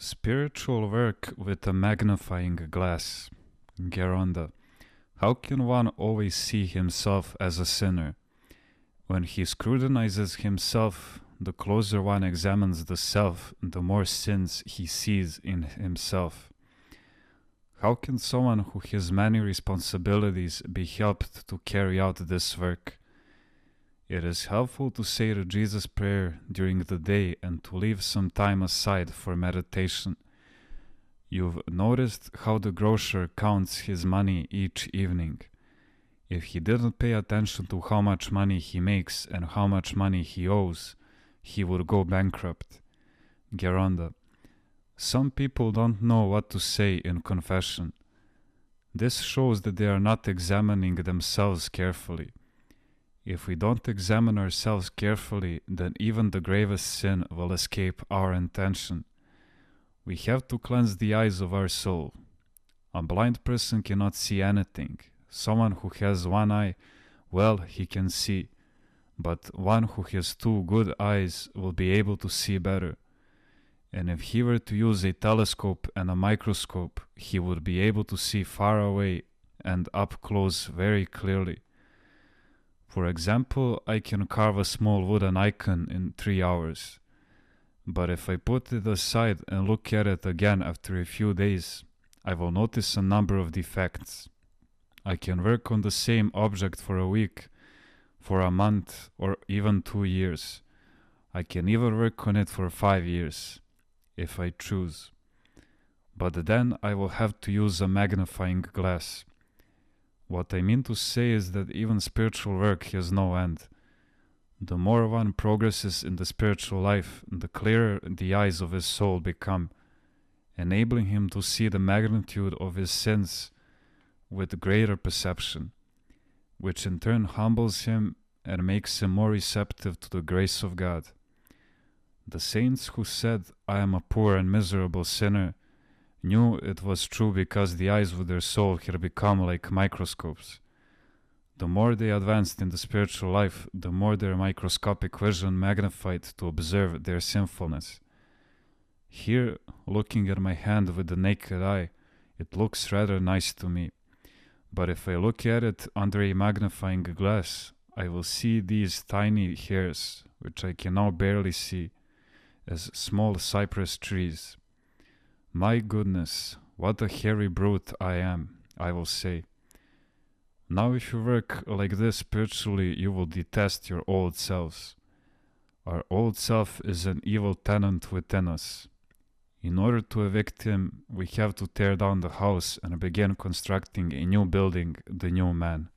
Spiritual work with a magnifying glass. Geronda. How can one always see himself as a sinner? When he scrutinizes himself, the closer one examines the self, the more sins he sees in himself. How can someone who has many responsibilities be helped to carry out this work? It is helpful to say the Jesus prayer during the day and to leave some time aside for meditation. You've noticed how the grocer counts his money each evening. If he didn't pay attention to how much money he makes and how much money he owes, he would go bankrupt. Geronda. Some people don't know what to say in confession. This shows that they are not examining themselves carefully. If we don't examine ourselves carefully, then even the gravest sin will escape our attention. We have to cleanse the eyes of our soul. A blind person cannot see anything. Someone who has one eye, well, he can see. But one who has two good eyes will be able to see better. And if he were to use a telescope and a microscope, he would be able to see far away and up close very clearly. For example, I can carve a small wooden icon in 3 hours. But if I put it aside and look at it again after a few days, I will notice a number of defects. I can work on the same object for a week, for a month, or even 2 years. I can even work on it for 5 years, if I choose. But then I will have to use a magnifying glass. What I mean to say is that even spiritual work has no end. The more one progresses in the spiritual life, the clearer the eyes of his soul become, enabling him to see the magnitude of his sins with greater perception, which in turn humbles him and makes him more receptive to the grace of God. The saints who said, "I am a poor and miserable sinner," knew it was true because the eyes of their soul had become like microscopes. The more they advanced in the spiritual life, the more their microscopic vision magnified to observe their sinfulness. Here, looking at my hand with the naked eye, it looks rather nice to me. But if I look at it under a magnifying glass, I will see these tiny hairs, which I can now barely see, as small cypress trees. My goodness, what a hairy brute I am, I will say. Now if you work like this spiritually, you will detest your old selves. Our old self is an evil tenant within us. In order to evict him, we have to tear down the house and begin constructing a new building, the new man.